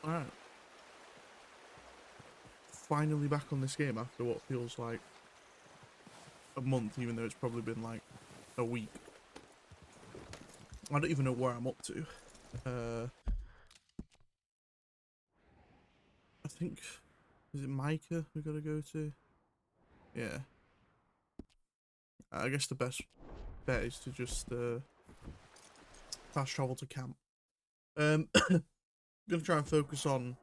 Alright. Finally back on this game after what feels like a month, even though it's probably been like a week. I don't even know where I'm up to. I think, is it Micah we gotta go to? Yeah. I guess the best bet is to just fast travel to camp. I'm gonna try and focus on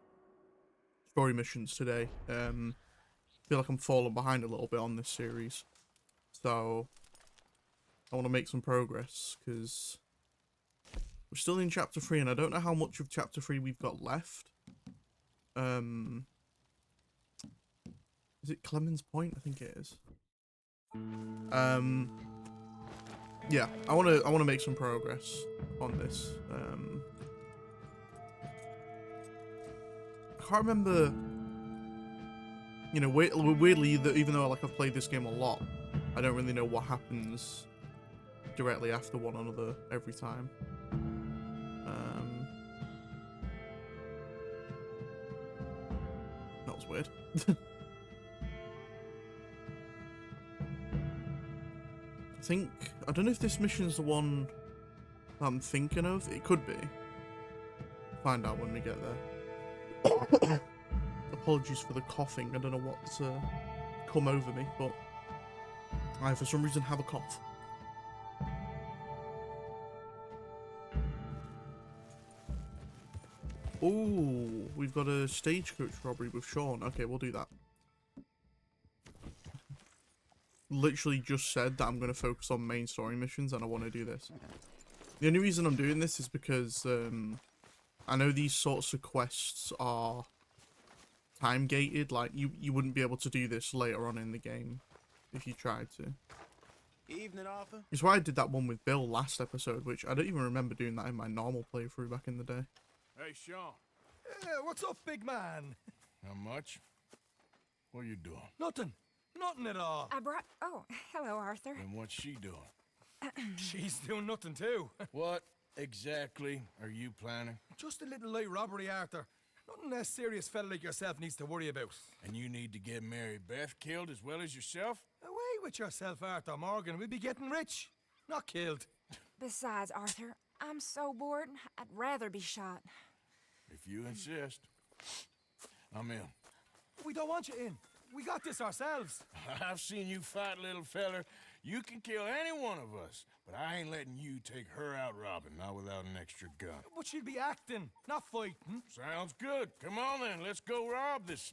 story missions today. Feel like I'm falling behind a little bit on this series, so I want to make some progress because we're still in chapter 3 and I don't know how much of chapter 3 we've got left. Is it Clemens Point? I think it is. Yeah, I wanna make some progress on this. I can't remember. You know, weirdly, that even though like I've played this game a lot, I don't really know what happens directly after one another every time. That was weird. I don't know if this mission's the one that I'm thinking of. It could be. Find out when we get there. Apologies for the coughing. I don't know what's come over me, but I for some reason have a cough. Oh, we've got a stagecoach robbery with Sean. Okay, we'll do that. Literally just said that I'm going to focus on main story missions and I want to do this. The only reason I'm doing this is because I know these sorts of quests are time gated. Like you wouldn't be able to do this later on in the game if you tried to. Evening, Arthur. It's why I did that one with Bill last episode, which I don't even remember doing that in my normal playthrough back in the day. Hey, Sean. What's up, big man? Not much. What are you doing? Nothing. Nothing at all. I brought... Oh, hello, Arthur. And what's she doing? She's doing nothing, too. What exactly are you planning? Just a little light robbery, Arthur. Nothing a serious fella like yourself needs to worry about. And you need to get Mary Beth killed as well as yourself? Away with yourself, Arthur Morgan. We'll be getting rich, not killed. Besides, Arthur, I'm so bored, I'd rather be shot. If you insist. I'm in. We don't want you in. We got this ourselves. I've seen you fight, little feller. You can kill any one of us, but I ain't letting you take her out robbing, not without an extra gun. But she'll be acting, not fighting. Sounds good. Come on then, let's go rob this.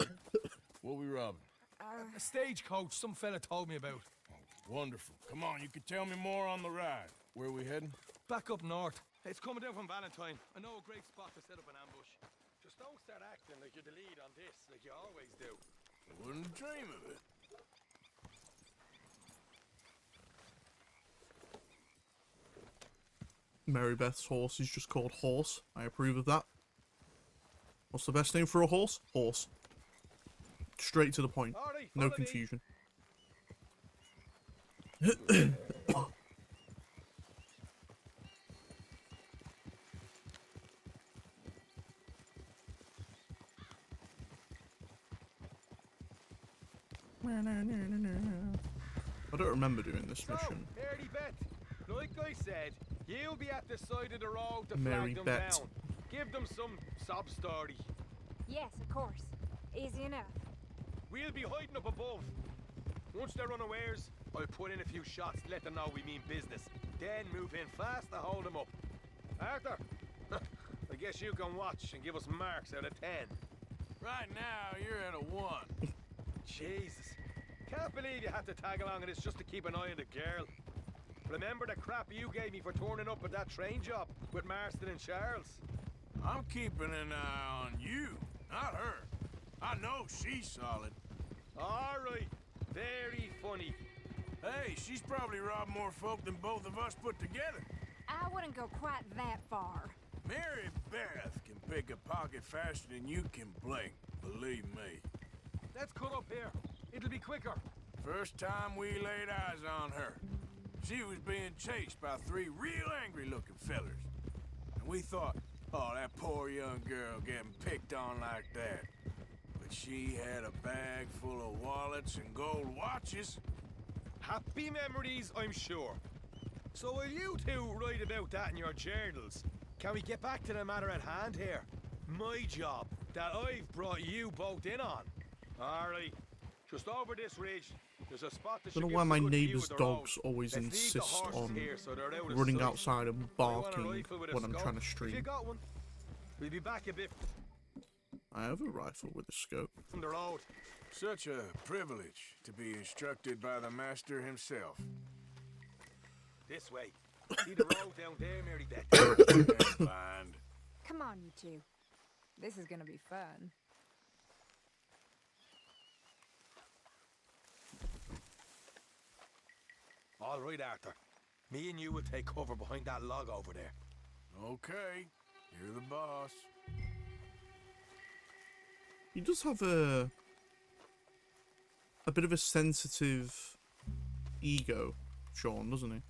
What we robbing? A stagecoach some fella told me about. Oh, wonderful. Come on, you can tell me more on the ride. Where we heading? Back up north. It's coming down from Valentine. I know a great spot to set up an ambush. Just don't start acting like you're the lead on this, like you always do. Wouldn't dream of it. Mary Beth's horse is just called Horse. I approve of that. What's the best name for a horse? Horse. Straight to the point. Alright, No follow me. confusion. I don't remember doing this So, mission. Mary Beth, like I said, you'll be at the side of the road to Mary flag them Beth. down. Give them some sob story. Yes, of course. Easy enough. We'll be hiding up above. Once they're unawares, I'll put in a few shots to let them know we mean business. Then move in fast to hold them up. Arthur, I guess you can watch and give us marks out of 10. Right now, you're at a 1. Jesus. Can't believe you had to tag along in this just to keep an eye on the girl. Remember the crap you gave me for turning up at that train job with Marston and Charles? I'm keeping an eye on you, not her. I know she's solid. All right. Very funny. Hey, she's probably robbed more folk than both of us put together. I wouldn't go quite that far. Mary Beth can pick a pocket faster than you can blink, believe me. Let's cut up here. It'll be quicker. First time we laid eyes on her, she was being chased by 3 real angry-looking fellers. And We thought, oh, that poor young girl getting picked on like that. But she had a bag full of wallets and gold watches. Happy memories, I'm sure. So will you two write about that in your journals? Can we get back to the matter at hand here? My job that I've brought you both in on. Alright, just over this ridge, there's a spot that I don't know should why give us my a good view neighbour's of the dogs road. always Let's leave the insist horses on here so they're out of running sight. outside and You want a barking rifle with a when I'm scope? trying to If you stream. got one, we'll be back a bit I have a rifle with a scope. from the road. Such a privilege to be instructed by the master himself. This way. See the road down there, Mary Beth? Never mind. Come on, you two. This is gonna be fun. All right, Arthur. Me and you will take cover behind that log over there. Okay, you're the boss. He does have a bit of a sensitive ego, Sean, doesn't he?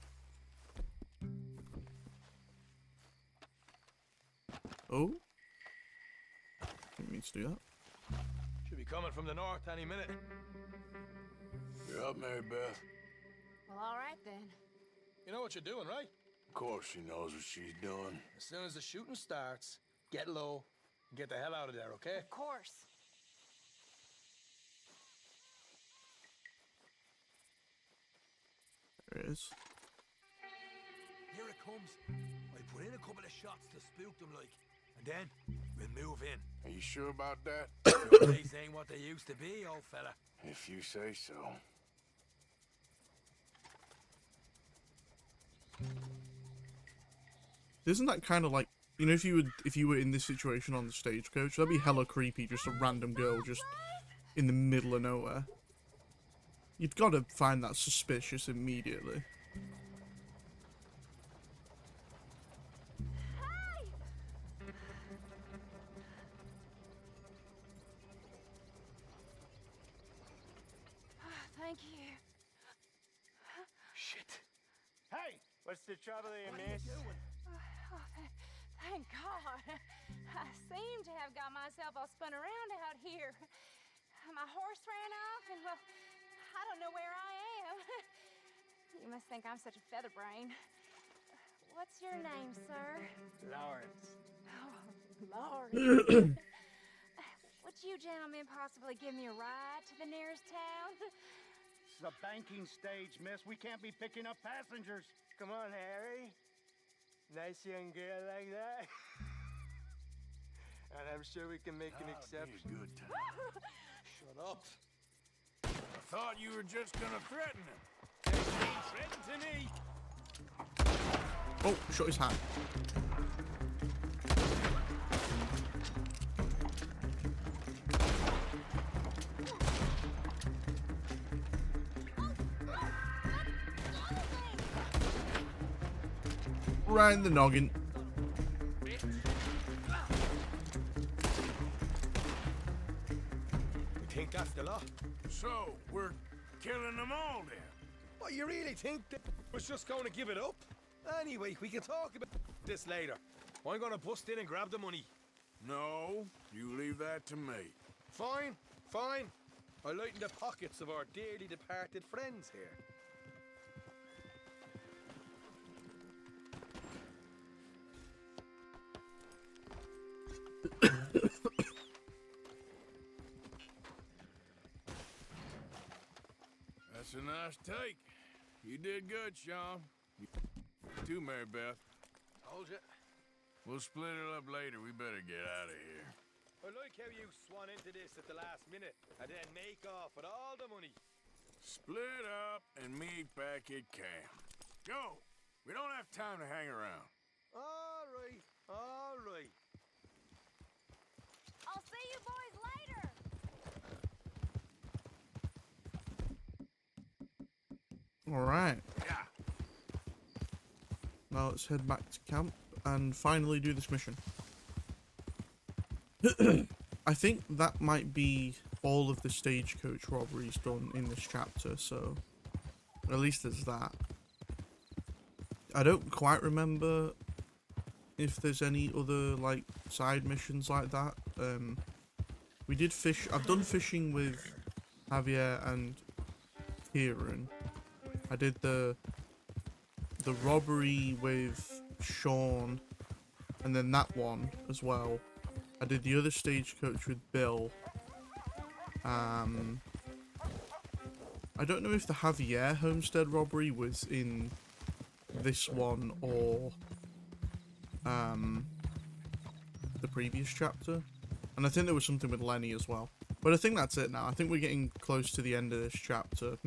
Oh? Didn't mean to do that. Should be coming from the north any minute. You're up, Mary Beth. Well, all right then. You know what you're doing, right? Of course she knows what she's doing. As soon as the shooting starts, get low and get the hell out of there, okay? Of course. There it is. Here it comes. I put in a couple of shots to spook them like. And then we'll move in. Are you sure about that? Your days ain't what they used to be, old fella. If you say so. Isn't that kind of like, you know, if you were in this situation on the stagecoach, that'd be hella creepy, just a random girl just in the middle of nowhere. You've got to find that suspicious immediately. Thank you. Shit. Hey, what's the trouble here, miss? Oh, thank God. I seem to have got myself all spun around out here. My horse ran off, and well, I don't know where I am. You must think I'm such a featherbrain. What's your name, sir? Lawrence. Oh, Lord. Would you gentlemen possibly give me a ride to the nearest town? This is a banking stage, miss. We can't be picking up passengers. Come on, Harry. Nice young girl like that. And I'm sure we can make an exception. Be a good time. Shut up. I thought you were just gonna threaten him. Threaten to me. Oh, shot his hat. Right in the noggin. You think that's the law? So, we're killing them all then? What, you really think that was just going to give it up? Anyway, we can talk about this later. I'm going to bust in and grab the money. No, you leave that to me. Fine, fine. I lighten the pockets of our dearly departed friends here. That's a nice take. You did good, Sean. You too, Mary Beth. Told you. We'll split it up later. We better get out of here. I like how you swan into this at the last minute and then make off with all the money. Split up and meet back at camp. Go! We don't have time to hang around. All right, all right. I'll see you boys later. Alright. Yeah. Now let's head back to camp and finally do this mission. I think that might be all of the stagecoach robberies done in this chapter, so at least there's that. I don't quite remember if there's any other like side missions like that. We did fish. I've done fishing with Javier and Kieran. I did the robbery with Sean, and then that one as well. I did the other stagecoach with Bill. I don't know if the Javier homestead robbery was in this one or the previous chapter, and I think there was something with Lenny as well. But I think that's it now. I think we're getting close to the end of this chapter.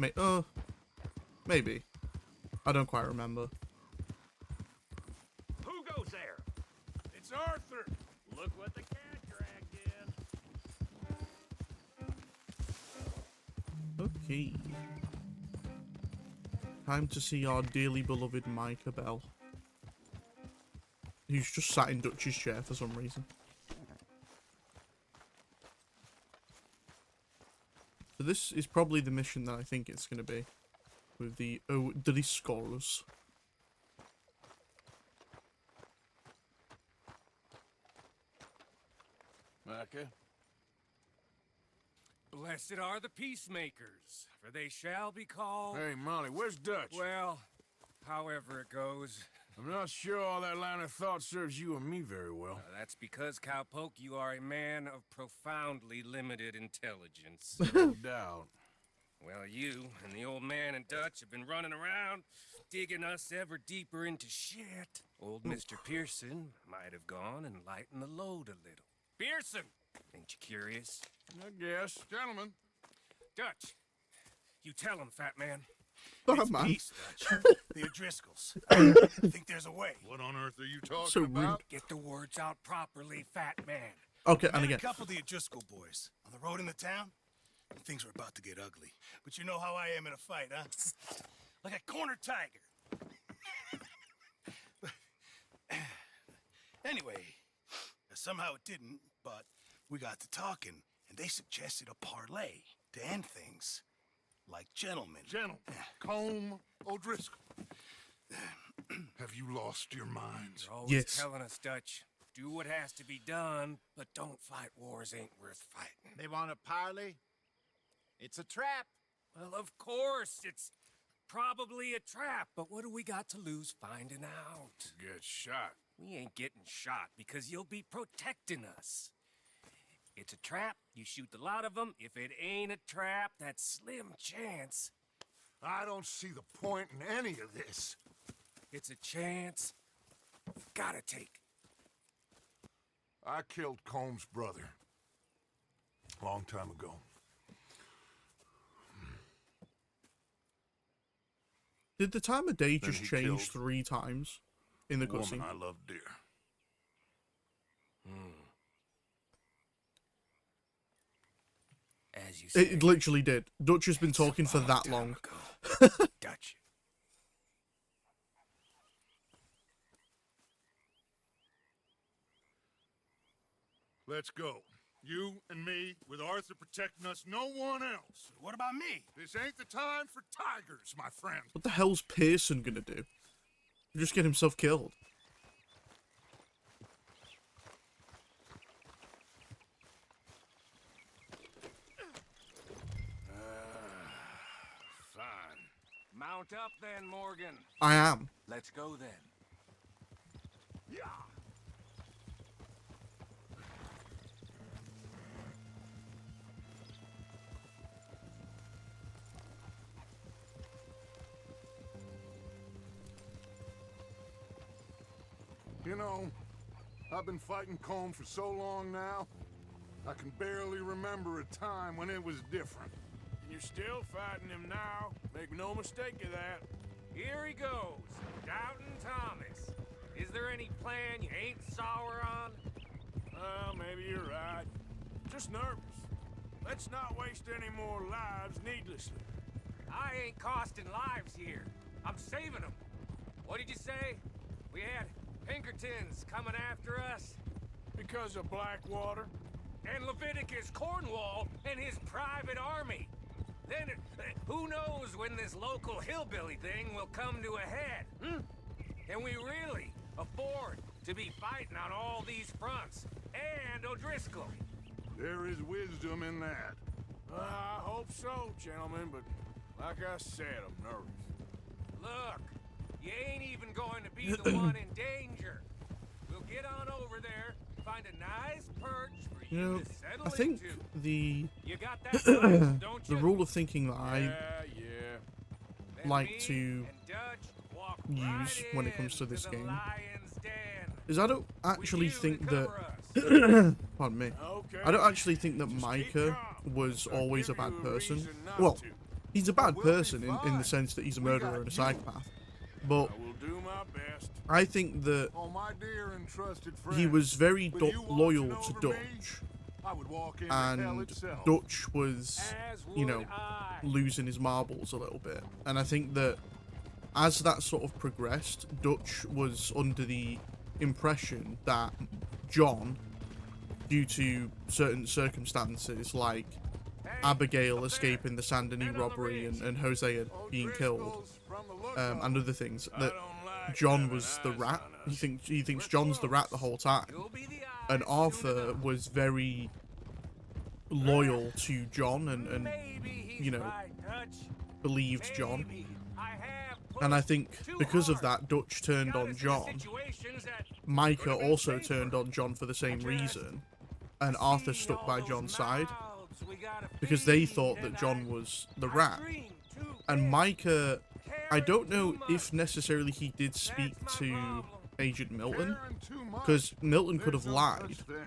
Maybe. I don't quite remember. Who goes there? It's Arthur. Look what the cat dragged in. Okay. Time to see our dearly beloved Micah Bell, who's just sat in Dutch's chair for some reason. So this is probably the mission that I think it's going to be, with the O'Driscolls. Micah? Blessed are the peacemakers, for they shall be called... Hey, Molly, where's Dutch? Well, however it goes. I'm not sure all that line of thought serves you and me very well. That's because, Cowpoke, you are a man of profoundly limited intelligence. No doubt. Well, you and the old man and Dutch have been running around, digging us ever deeper into shit. Old Mr. Pearson might have gone and lightened the load a little. Pearson! Ain't you curious? I guess. Gentlemen. Dutch, you tell him, fat man. Oh, man. Peace, Dutch. The O'Driscolls. I think there's a way. What on earth are you talking So rude. about? Get the words out properly, fat man. Okay, and Met again. a couple of the O'Driscoll boys on the road in the town. And things were about to get ugly. But you know how I am in a fight, huh? Like a corner tiger. Anyway, somehow it didn't, but we got to talking, and they suggested a parlay to end things. Like gentlemen. Gentlemen, Combe O'Driscoll. Have you lost your minds? You're always Yes. telling us, Dutch, do what has to be done, but don't fight wars ain't worth fighting. They want a parley? It's a trap. Well, of course, it's probably a trap, but what do we got to lose finding out? Get shot. We ain't getting shot because you'll be protecting us. It's a trap, you shoot the lot of them. If it ain't a trap, that's slim chance. I don't see the point in any of this. It's a chance we've gotta take. I killed Combs' brother. A long time ago. Did the time of day Then just he change killed 3 times in the A woman cutscene? I love dear. Hmm. As you say, It literally did. Dutch has been it's talking a for that time long. ago. Dutch. Let's go. You and me, with Arthur protecting us, no one else. What about me? This ain't the time for tigers, my friend. What the hell's Pearson gonna do? Just get himself killed. Fine. Mount up then, Morgan. I am. Let's go then. Yeah. You know, I've been fighting Combe for so long now, I can barely remember a time when it was different. And you're still fighting him now. Make no mistake of that. Here he goes, Doubting Thomas. Is there any plan you ain't sour on? Well, maybe you're right. Just nervous. Let's not waste any more lives needlessly. I ain't costing lives here. I'm saving them. What did you say? We had Pinkertons coming after us? Because of Blackwater? And Leviticus Cornwall and his private army. Then, who knows when this local hillbilly thing will come to a head, hmm? And we really afford to be fighting on all these fronts. And O'Driscoll. There is wisdom in that. I hope so, gentlemen, but like I said, I'm nervous. Look, you ain't even going to be the one in danger. We'll get on over there, find a nice perch for You know, to settle I think into. the You got that right, don't the you? rule of thinking that I Yeah. Then like me to and Dutch walk use right when it comes to this the game lion's den. is I don't With actually you to think that cover us. pardon me. Okay. I don't actually think that Just keep Micah calm. was I'll always a give you bad person. reason not Well, to. he's a bad We'll be person in the fine. sense that he's a We murderer got and a you. psychopath. But I will do my best. I think that Oh, my dear and trusted friend. he was very with you loyal watching to over me, Dutch, I would walk into hell and itself. Dutch was, As you would know, I. losing his marbles a little bit. And I think that as that sort of progressed, Dutch was under the impression that John, due to certain circumstances like Hey, Abigail up there. escaping the Saint Denis Man on the robbery ridge. and Hosea being killed, O'Driscoll's from the look and of other things, I that don't like John having was the eyes rat. on us. He thinks We're John's the rat the close. whole time. You'll be the And eyes Arthur soon enough. was very loyal to John and Maybe he's you know, right, Dutch. believed John. Maybe. I have And I pushed think too because of hard. that, Dutch turned Got on us into John. situations that Micah could've been also safer. turned on John for the same Just reason. And Arthur see stuck all by those John's side mouths we gotta because they feed, thought that and John was the I rat. dream too And big, Micah, I caring don't know too if much. necessarily he did speak That's my to problem. Agent Milton, Caring too much. because Milton could There's have no lied. such thing.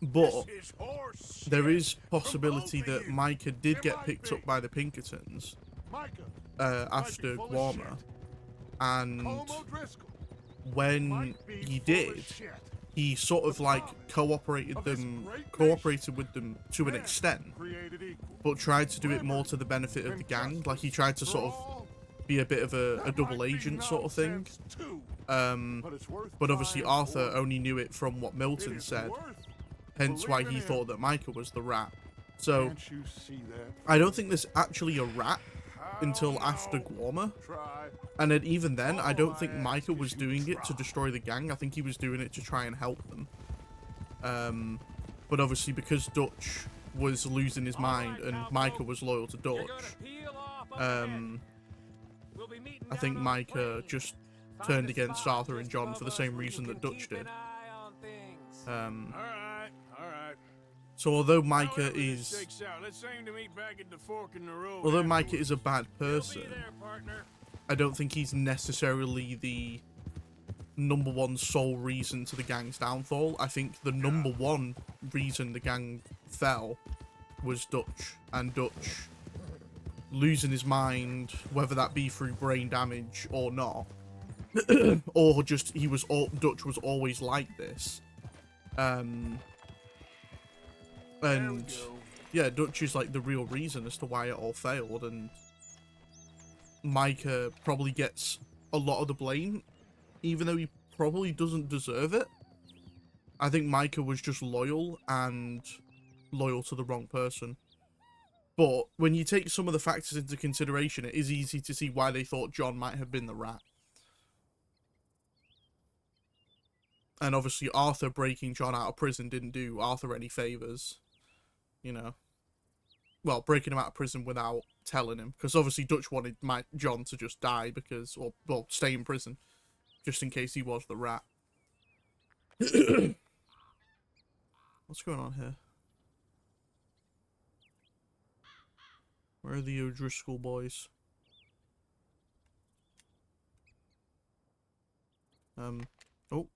But This is horse there shit is from possibility both of that you. Micah did It get might picked be. up by the Pinkertons Micah, after full of Guarma, shit. and Colm O'Driscoll when might be he full did, of shit. he sort of like cooperated of this them, great cooperated with them to an Man extent, created equal. but tried to do it more to the benefit of the gang. Like he tried to sort of be a bit of a double agent sort of thing. But obviously Arthur only knew it from what Milton said, hence why he thought that Micah was the rat. So Can't you see that? I don't think there's actually a rat until after Guarma. Try. And then even then, I don't think Micah was doing it to destroy the gang. I think he was doing it to try and help them. But obviously because Dutch was losing his mind and Micah was loyal to You're gonna Dutch, peel off up ahead. We'll be meeting I think down on the Micah plain. just Find turned a against spot Arthur and just John above for the us same where you reason can that Dutch keep an did. eye on things. All right. So although Micah However this is, shakes out, let's aim to meet back at the fork in the road. although Micah afterwards. is a bad We'll person, be there, partner. I don't think he's necessarily the number one sole reason to the gang's downfall. I think the number one reason the gang fell was Dutch, and Dutch losing his mind, whether that be through brain damage or not, or just Dutch was always like this. And yeah, Dutch is like the real reason as to why it all failed, and Micah probably gets a lot of the blame, even though he probably doesn't deserve it. I think Micah was just loyal and loyal to the wrong person. But when you take some of the factors into consideration, it is easy to see why they thought John might have been the rat. And obviously Arthur breaking John out of prison didn't do Arthur any favours, you know. Well, breaking him out of prison without telling him, because obviously Dutch wanted John to just die because, or well, stay in prison, just in case he was the rat. What's going on here? Where are the O'Driscoll boys? Oh.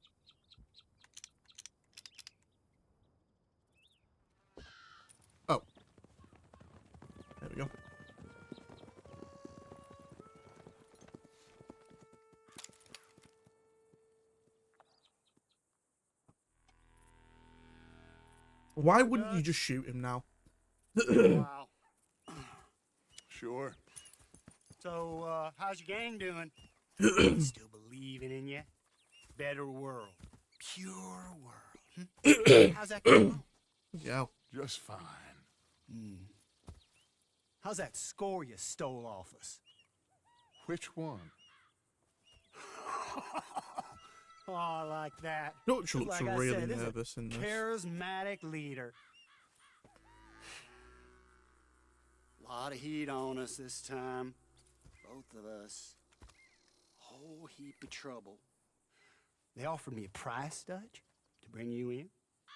Oh. There we go. Why wouldn't you just shoot him now? Wow. Sure. So, how's your gang doing? Still believing in you? Better world. Pure world. How's that going on? Yeah. Just fine. How's that score you stole off us? Which one? Oh, I like that. Dutch looks Like I really said, this is a nervous in this. charismatic leader. Lot of heat on us this time. Both of us. Whole heap of trouble. They offered me a price, Dutch, to bring you in.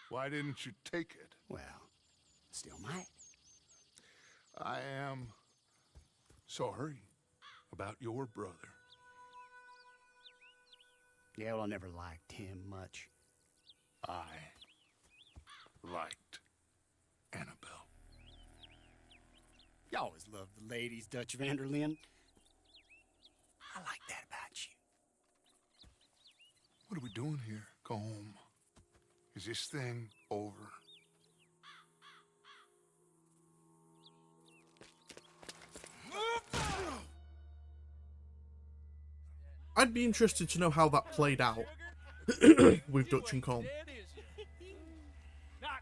Why didn't you take it? Well, still might. I am sorry about your brother. Yeah, well, I never liked him much. I liked Annabelle. You always loved the ladies, Dutch van der Linde. I like that about you. What are we doing here? Go home. Is this thing over? I'd be interested to know how that played out with Dutch and Colm. I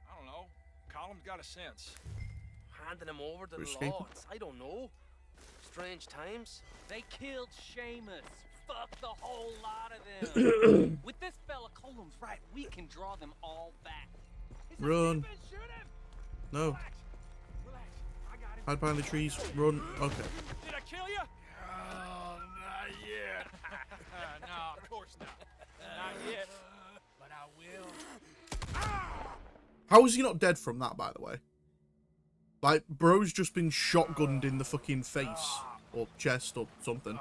don't know. Colum's got a sense. Handing him over to the Escaping? lords. I don't know. Strange times. They killed Seamus. Fuck the whole lot of them. With this fella Colum's right, we can draw them all back. Run. Shoot him! No. Relax. I got him. Hide behind the trees. Run. Okay. Did I kill you? Oh, not yet. No, of course not. Not yet. But I will. How is he not dead from that, by the way? Like, bro's just been shotgunned in the fucking face. Or chest or something.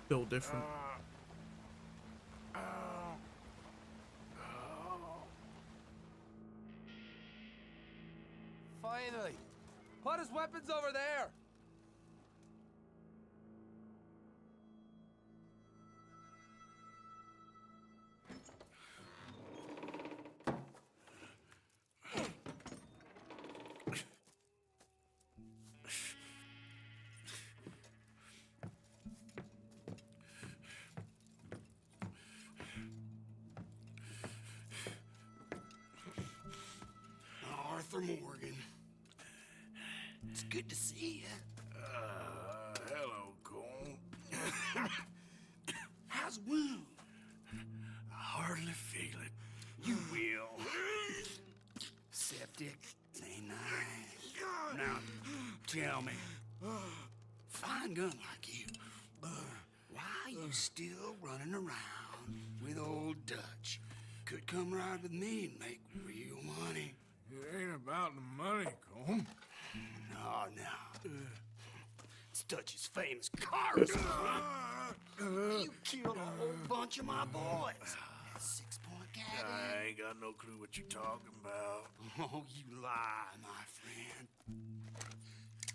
Feel different. Finally. Put his weapons over there. Arthur Morgan. It's good to see you. Hello, Colm. How's the wound? I hardly feel it. You will. Septic. Ain't nice. Now, tell me. Fine gun like you. Why are you still running around with old Dutch? Could come right with me and make real money. It ain't about the money, Colm. No. It's Dutch's famous cars. You killed a whole bunch of my boys. That 6-point gag. I ain't got no clue what you're talking about. Oh, you lie, my friend.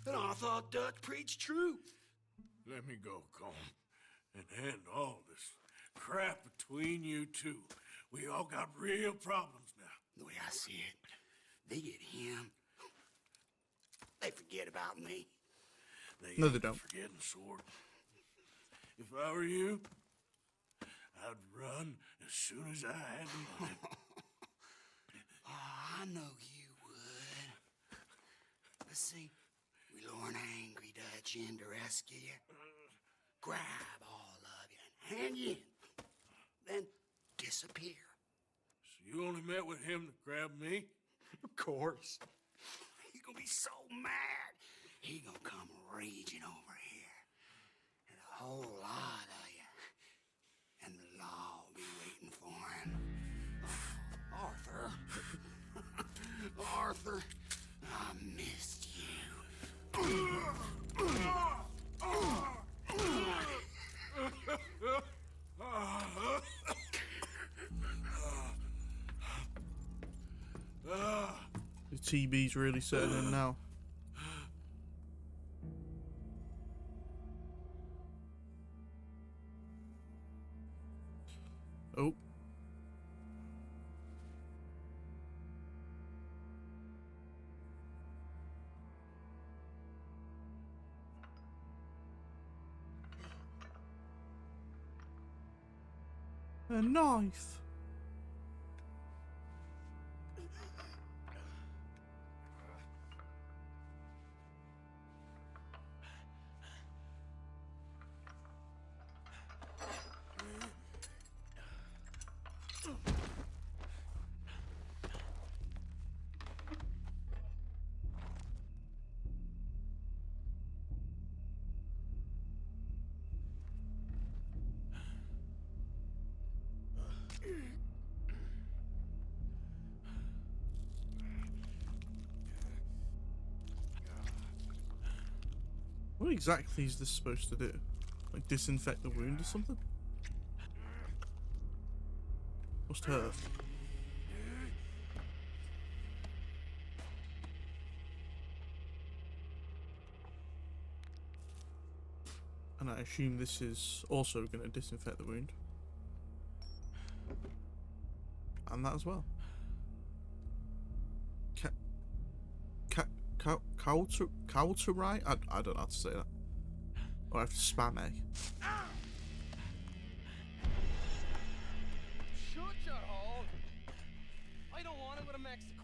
And I thought Dutch preached truth. Let me go, Colm, and end all this crap between you two. We all got real problems now. The way I see it, they get him. They forget about me. No, they don't. Forgetting, Sword. If I were you, I'd run as soon as I had the money. Oh, I know you would. But see, we lure an angry Dutch in to rescue you. Grab all of you and hand you in. Then disappear. So you only met with him to grab me? Of course. He gonna be so mad. He gonna come raging over here. And a whole lot of you. And the law will be waiting for him. Arthur. Arthur, I missed you. The TB's really setting in now. Oh. A knife. What exactly is this supposed to do? Like disinfect the wound or something? Must hurt. And I assume this is also going to disinfect the wound. And that as well. Kauturai? I don't know how to say that. Or I have to spam A. Shut your hole. I don't want to go to Mexico.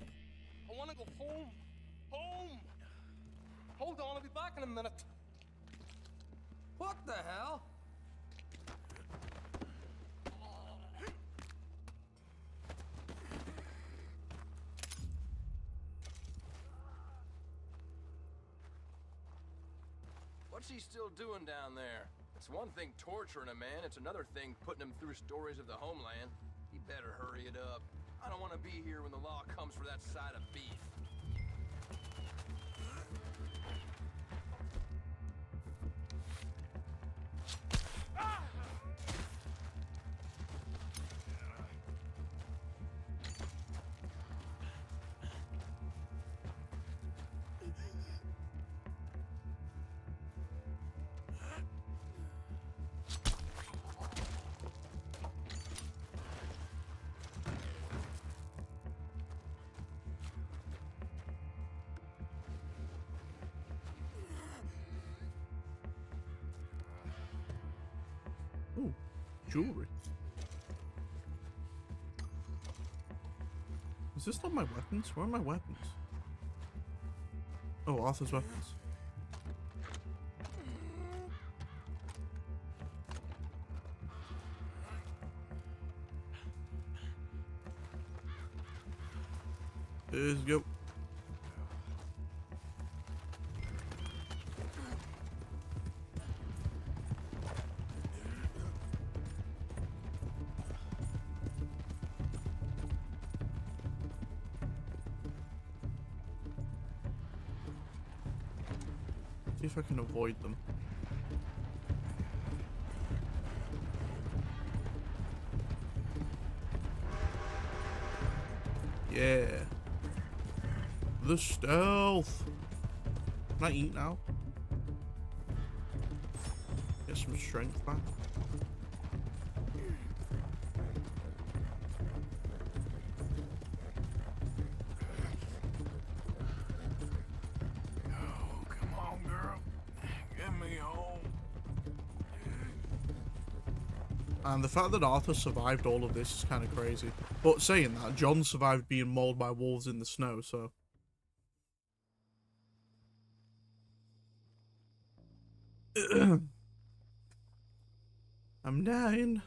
I want to go home. Home! Hold on, I'll be back in a minute. What the hell? What's he still doing down there? It's one thing torturing a man, it's another thing putting him through stories of the homeland. He better hurry it up. I don't want to be here when the law comes for that side of beef. Ooh, jewelry. Is this not my weapons? Where are my weapons? Oh, Arthur's weapons. Let's go. See if I can avoid them. Yeah. The stealth. Can I eat now? Get some strength back. And the fact that Arthur survived all of this is kind of crazy. But saying that, John survived being mauled by wolves in the snow, so... I'm dying.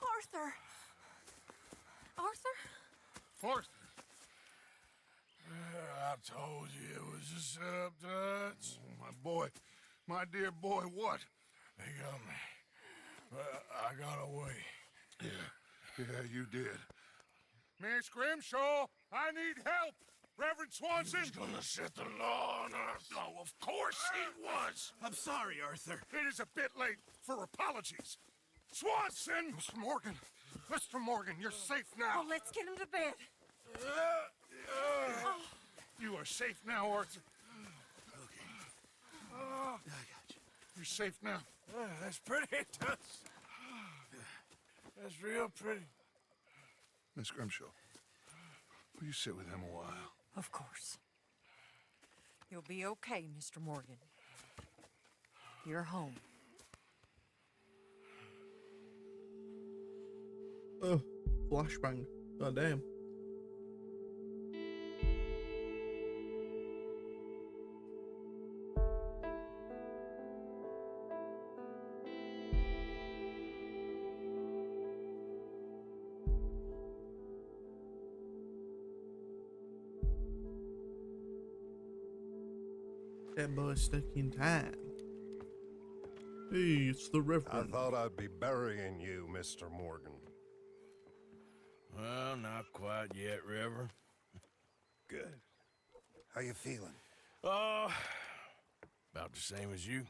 Arthur! Arthur? Arthur! I told you it was a setup, Dutch. My boy, my dear boy, what? They got me. But I got away. Yeah, you did. Miss Grimshaw, I need help! Reverend Swanson! He's gonna set the law on us. Oh, of course he was! I'm sorry, Arthur. It is a bit late for apologies. Swanson! Mr. Morgan! Mr. Morgan, you're safe now. Oh, let's get him to bed. You are safe now, Arthur. Okay. I got you. You're safe now. That's pretty, Tuts. That's real pretty. Miss Grimshaw, will you sit with him a while? Of course. You'll be okay, Mr. Morgan. You're home. Oh, flashbang. God damn. That boy stuck in time. Hey, it's the I Reverend. thought I'd be burying you, Mr. Morgan. Well, not quite yet, Reverend. Good. How you feeling? Oh, about the same as you.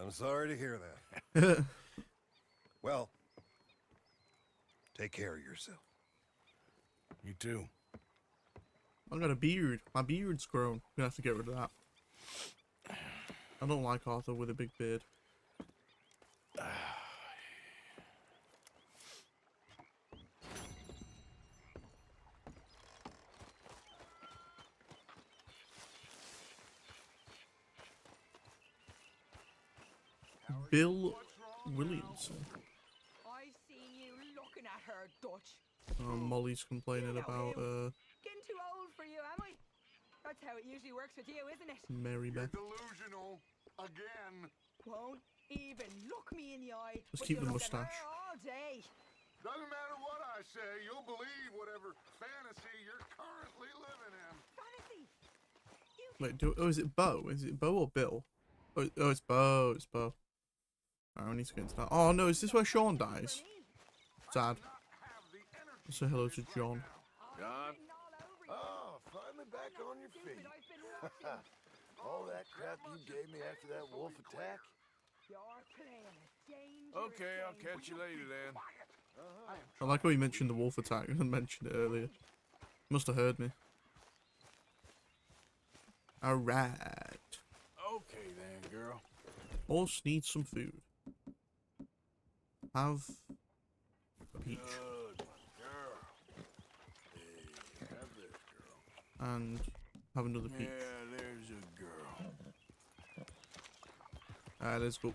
I'm sorry to hear that. Well, take care of yourself. You too. I got a beard. My beard's grown. I'm gonna have to get rid of that. I don't like Arthur with a big beard. Bill Williamson. I see you looking at her, Dutch. Molly's complaining about Getting too old for you, am I? That's how it usually works with you, isn't it? Mary Beth. Delusional again. Won't even look me in the eye. Let's but keep you'll the look at her mustache. all day. Doesn't matter what I say, you'll believe whatever fantasy you're currently living in. Fantasy. Wait, is it Bo? Is it Bo or Bill? Oh, it's Bo. It's Bo. Alright, I need to get into that. Oh no, is this where Sean dies? Sad. Say hello to John. John? Oh, finally back on your feet. All that crap you gave me after that wolf attack? You're playing a dangerous Okay, I'll catch you later then. I like how he mentioned the wolf attack and mentioned it earlier. Must have heard me. Alright. Okay then, girl. Horse needs some food. Have a peach. Good girl. Hey, have this, girl. And have another peach. Yeah, there's a girl. Alright, let's go.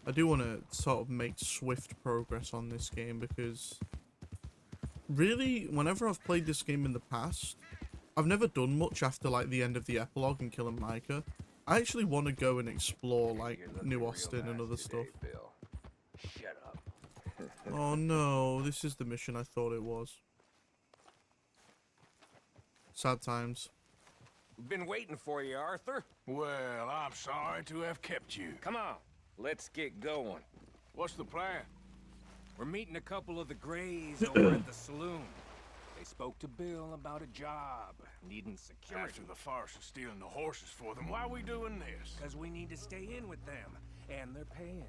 I do want to sort of make swift progress on this game because really, whenever I've played this game in the past, I've never done much after like the end of the epilogue and killing Micah. I actually want to go and explore like New Austin and other stuff. Bill. Shut up. Oh no, this is the mission I thought it was. Sad times. We've been waiting for you, Arthur. Well, I'm sorry to have kept you. Come on, let's get going. What's the plan? We're meeting a couple of the Greys over at the saloon. They spoke to Bill about a job, needing security. After the farce of stealing the horses for them, why are we doing this? Because we need to stay in with them, and they're paying.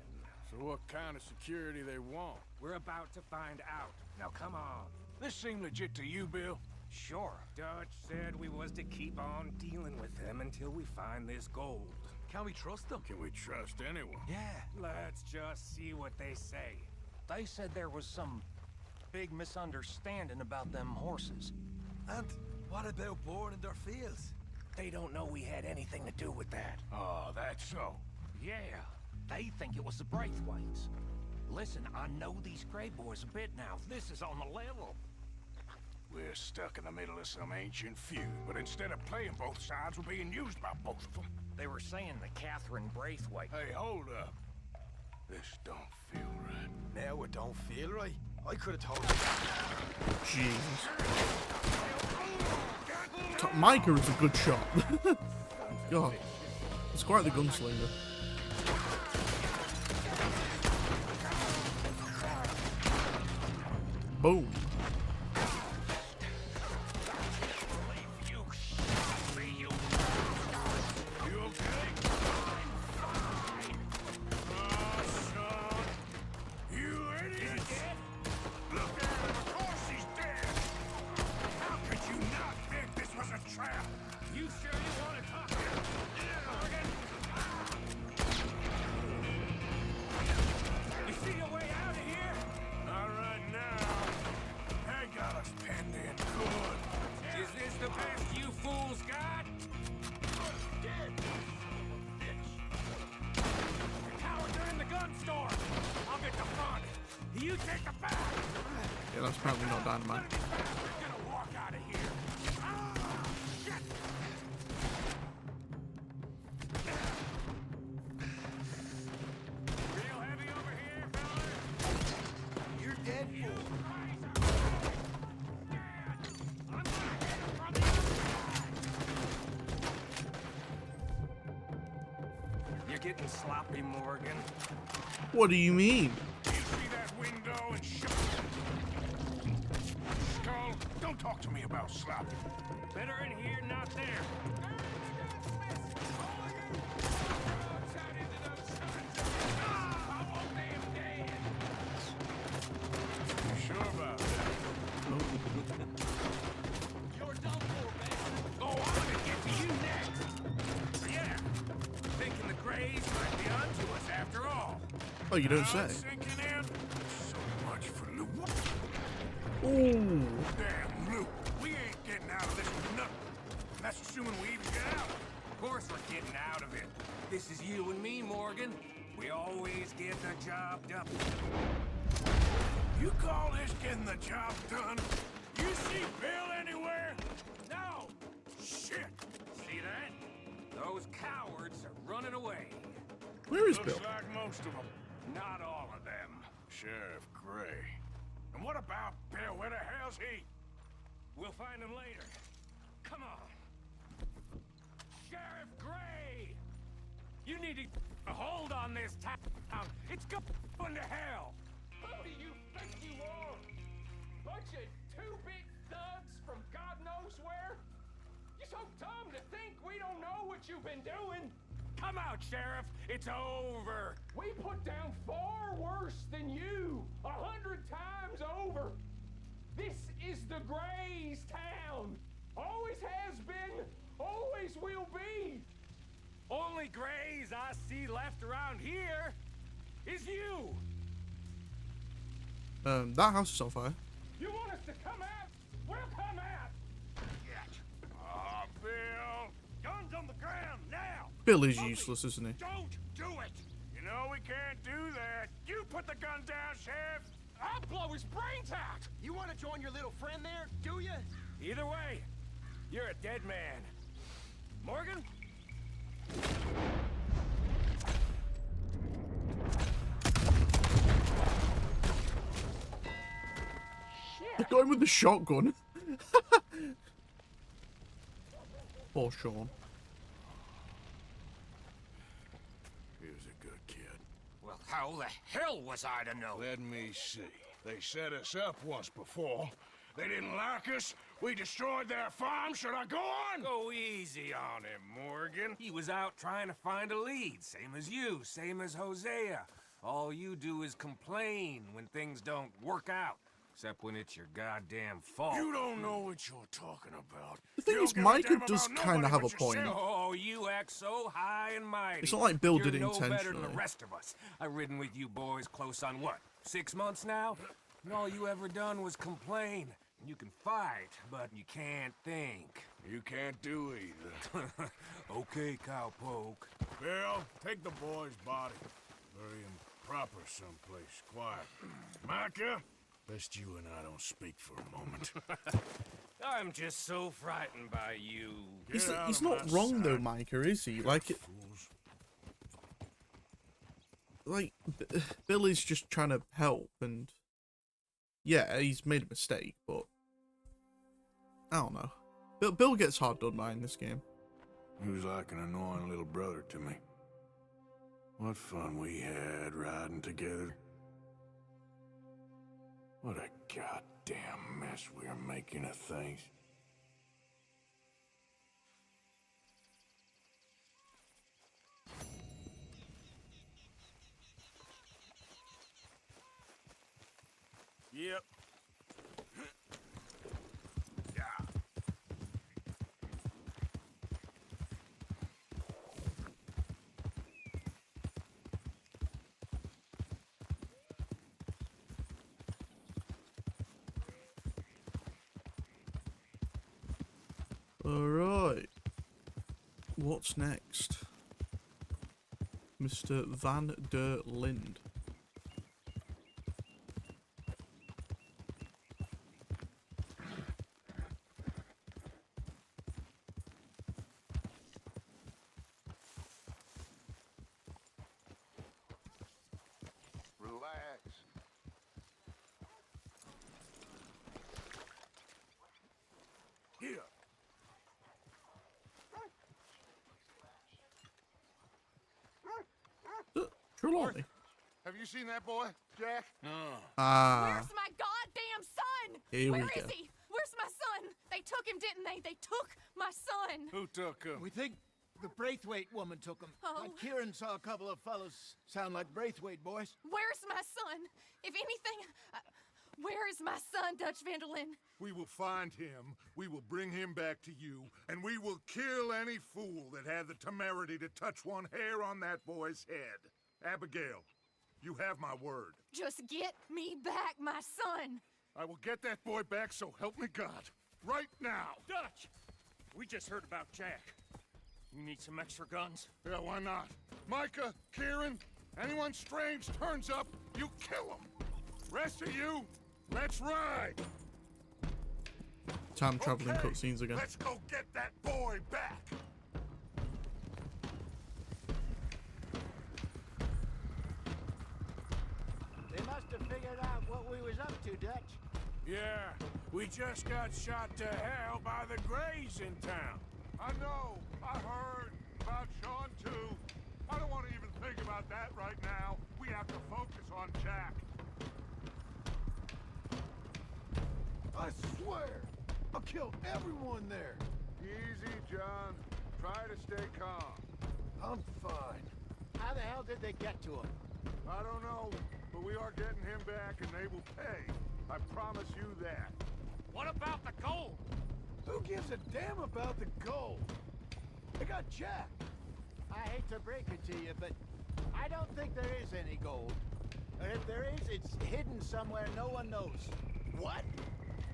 So what kind of security they want? We're about to find out. Now come on. This seem legit to you, Bill? Sure. Dutch said we was to keep on dealing with them until we find this gold. Can we trust them? Can we trust anyone? Yeah. Let's just see what they say. They said there was some big misunderstanding about them horses. And what about boring in their fields? They don't know we had anything to do with that. Oh, that's so. Yeah, they think it was the Braithwaites. Listen, I know these Grey boys a bit now. This is on the level. We're stuck in the middle of some ancient feud, but instead of playing both sides, we're being used by both of them. They were saying that Catherine Braithwaite... Hey, hold up. This don't feel right. Now it don't feel right. I could have told you. Jesus. Micah is a good shot. God. It's quite the gunslinger. Boom. Yeah, that's apparently not dynamite. You're dead, fool. You're getting sloppy, Morgan. What do you mean? You see that window and shut. Skull, don't talk to me about sloppy. Better in here, not there. You sure about that? You're done for, man. Oh, I'm gonna get to you next. Yeah. Thinking the Greys might be onto us after all. Oh, you don't say. Sinking in. So much for loot. Ooh. Damn loot. We ain't getting out of this with nothing. That's assuming we even get out. Of course we're getting out of it. This is you and me, Morgan. We always get the job done. You call this getting the job done? You see Bill anywhere? No! Shit! See that? Those cowards are running away. Where is Looks Bill? like most of them. Not all of them. Sheriff Gray. And what about Bill? Where the hell's he? We'll find him later. Come on. Sheriff Gray! You need to get a hold on this town. It's going to hell. Who do you think you are? Bunch of two-bit thugs from God knows where? You're so dumb to think we don't know what you've been doing. Come out, Sheriff. It's over. We put down far worse than you. 100 times over. This is the Greys' town. Always has been, always will be. Only Greys I see left around here is you. That house is on fire. You want us to come out? We'll come out. Ah, Bill. Guns on the ground now. Bill is useless, isn't he? Don't do it. You know we can't do that. You put the gun down, Sheriff. I'll blow his brains out. You want to join your little friend there, do you? Either way, you're a dead man. Morgan? The guy with the shotgun. Poor Sean. He was a good kid. Well, how the hell was I to know? Let me see. They set us up once before. They didn't like us. We destroyed their farm. Should I go on? Go easy on him, Morgan. He was out trying to find a lead. Same as you, same as Hosea. All you do is complain when things don't work out. Except when it's your goddamn fault. You don't know what you're talking about. The thing You is, don't give a Micah damn does about kind of nobody have a but point. yourself. Oh, you act so high and mighty. It's not like Bill You're did it no better than intentionally. the rest of us. I've ridden with you boys close on what, 6 months now? And all you ever done was complain. You can fight, but you can't think. You can't do either. Okay, cowpoke. Bill, take the boy's body. Bury him proper someplace quiet. Micah, best you and I don't speak for a moment. I'm just so frightened by you. He's Get out of not my wrong though, sight. Micah, is he? Like, Fools. like, Billy's just trying to help, and yeah, he's made a mistake, but I don't know. Bill gets hard done by in this game. He was like an annoying little brother to me. What fun we had riding together. What a goddamn mess we are making of things. Yep. Alright. What's next? Mr. Van der Linde. Relax. Here. Trelawney. Have you seen that boy, Jack? Ah. Where's my goddamn son? Here we Where go. is he? Where's my son? They took him, didn't they? They took my son. Who took him? We think the Braithwaite woman took him. Oh. Kieran saw a couple of fellows sound like Braithwaite boys. Where's my son? If anything, where is my son, Dutch Van der Linde? We will find him, we will bring him back to you, and we will kill any fool that had the temerity to touch one hair on that boy's head. Abigail, you have my word. Just get me back, my son. I will get that boy back, so help me God. Right now. Dutch! We just heard about Jack. You need some extra guns? Yeah, why not? Micah, Kieran, anyone strange turns up, you kill him. Rest of you, let's ride. Time traveling Okay, cutscenes again. Let's go get that boy back. They must have figured out what we was up to, Dutch. Yeah, we just got shot to hell by the Greys in town. I know. I heard about Sean, too. I don't want to even think about that right now. We have to focus on Jack. I swear, I'll kill everyone there. Easy, John. Try to stay calm. I'm fine. How the hell did they get to him? I don't know, but we are getting him back and they will pay. I promise you that. What about the gold? Who gives a damn about the gold? I got Jack. I hate to break it to you, but I don't think there is any gold. And if there is, it's hidden somewhere no one knows. What?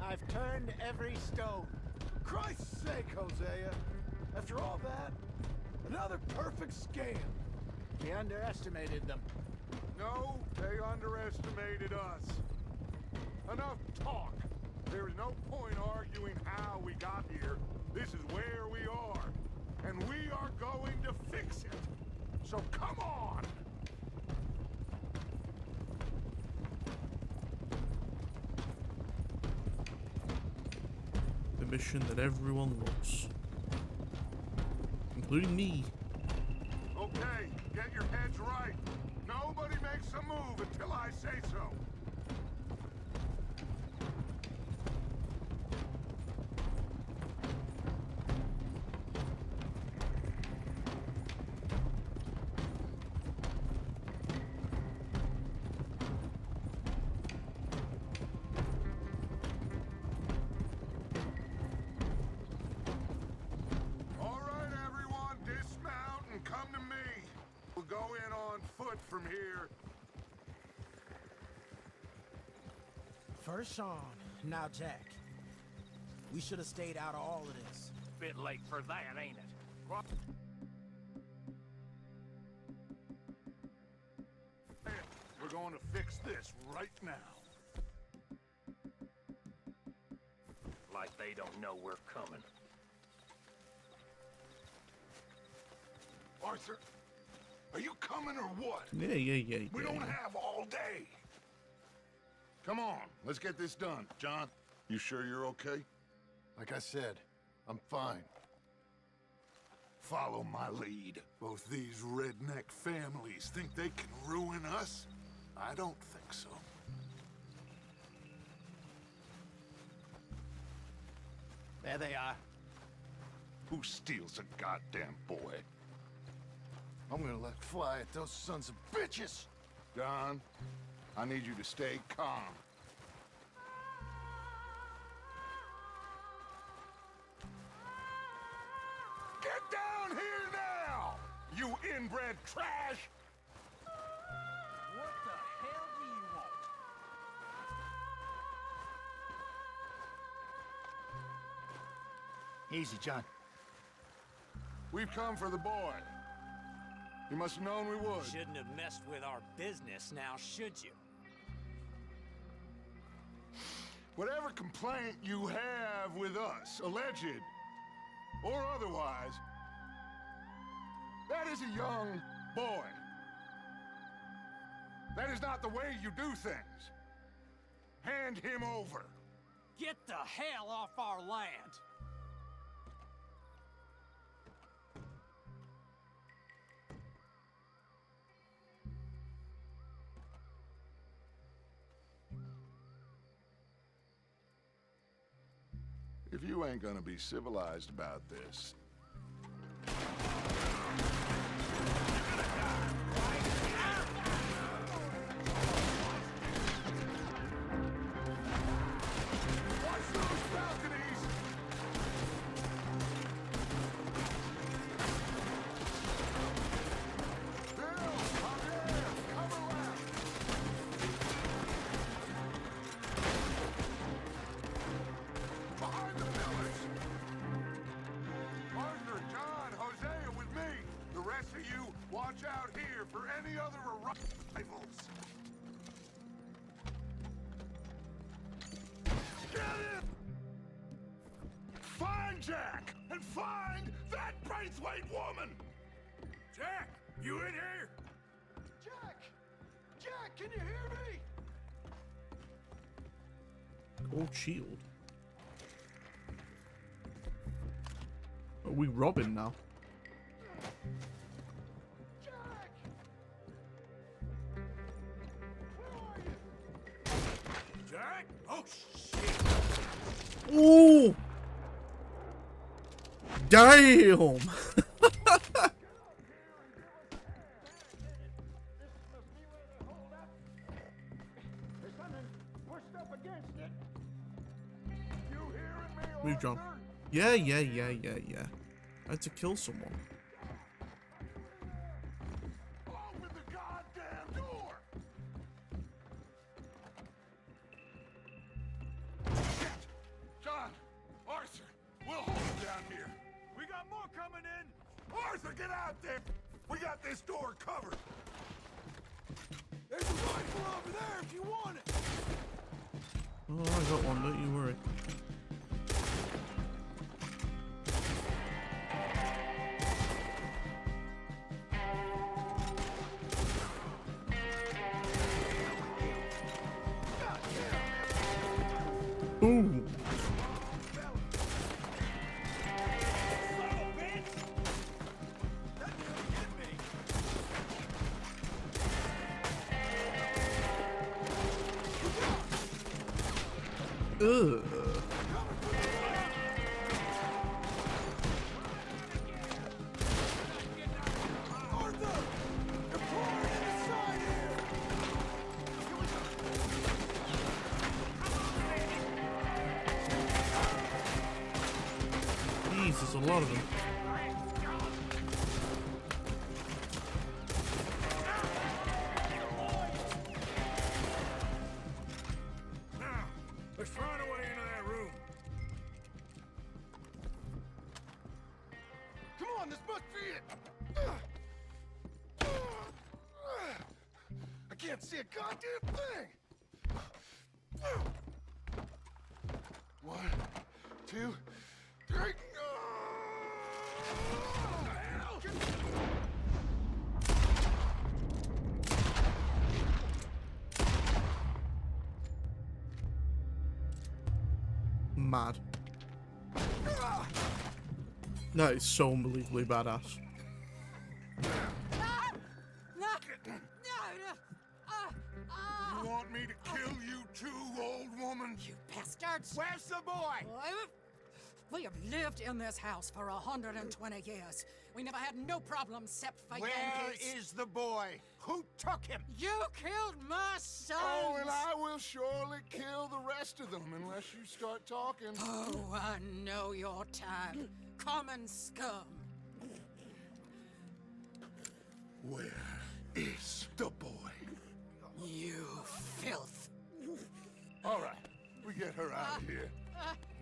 I've turned every stone. For Christ's sake, Hosea. After all that, another perfect scam. We underestimated them. No, they underestimated us. Enough talk. There is no point arguing how we got here. This is where we are. And we are going to fix it. So come on! The mission that everyone loves. Including me. Okay, get your heads right. Nobody makes a move until I say so. All right, everyone, dismount and come to me. We'll go in on foot from here. First Sean, now Jack. We should have stayed out of all of this. Bit late for that, ain't it? We're going to fix this right now. Like they don't know we're coming. Arthur, Are you coming or what? Yeah. We don't have all day. Come on, let's get this done. John, you sure you're okay? Like I said, I'm fine. Follow my lead. Both these redneck families think they can ruin us? I don't think so. There they are. Who steals a goddamn boy? I'm gonna let fly at those sons of bitches! Don, I need you to stay calm. Get down here now, you inbred trash! What the hell do you want? Easy, John. We've come for the boy. You must have known we would. Shouldn't have messed with our business now, should you? Whatever complaint you have with us, alleged or otherwise, that is a young boy. That is not the way you do things. Hand him over. Get the hell off our land! If you ain't gonna be civilized about this, watch out here for any other arrivals. Get it! Find Jack and find that Braithwaite woman! Jack, you in here? Jack! Jack, can you hear me? Gold shield. Are we robbing now? Jack? Oh, shit! Ooh! Damn! Move, John. Yeah. I had to kill someone. Open the goddamn door! Shit! John! Arthur! We'll hold him down here. We got more coming in! Arthur, get out there! We got this door covered! There's a rifle over there if you want it! Oh, I got one, don't you worry. Ooh. Ugh. Jeez, there's a lot of them. Now, let's find a way into that room. Come on, this must be it! I can't see a goddamn thing! 1, 2, 3. mad. That is so unbelievably badass. You want me to kill you too, old woman? You bastards! Where's the boy? We have lived in this house for 120 years. We never had no problems except for Where Yankees. is the boy? Who took him? You killed my son! Oh, and I will surely kill the rest of them unless you start talking. Oh, I know your type. Common scum. Where is the boy? You filth. All right, we get her out of here.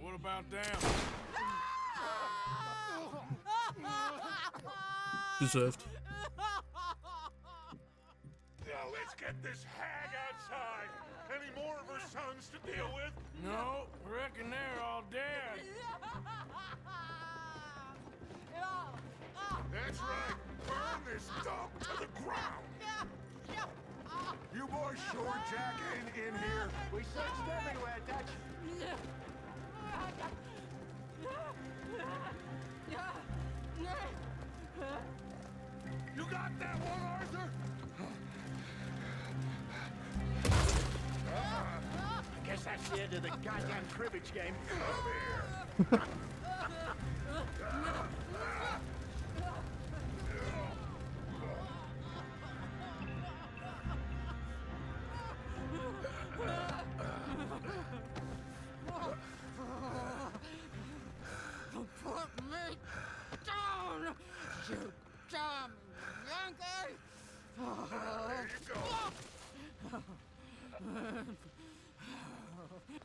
What about them? Deserved. Now let's get this hag outside. Any more of her sons to deal with? No, reckon they're all dead. That's right. Burn this dump to the ground. You boys sure Jack ain't in here? We searched everywhere, Dutch. You got that one, Arthur? I guess that's the end of the goddamn cribbage game. Come here. Put me down, you damn Yankee! There you go.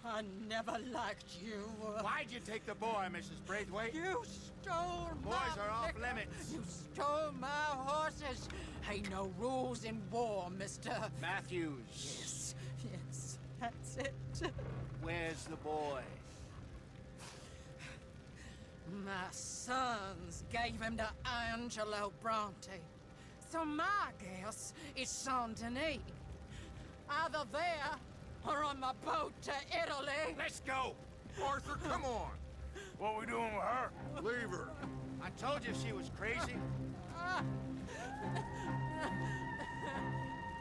I never liked you. Why'd you take the boy, Mrs. Braithwaite? You stole my Boys are off liquor. limits. You stole my horses. Ain't no rules in war, mister. Matthews. Yes, yes, that's it. Where's the boy? My sons gave him to Angelo Bronte. So my guess is Saint Denis. Either there or on the boat to Italy. Let's go. Arthur, come on. What we doing with her? Leave her. I told you she was crazy.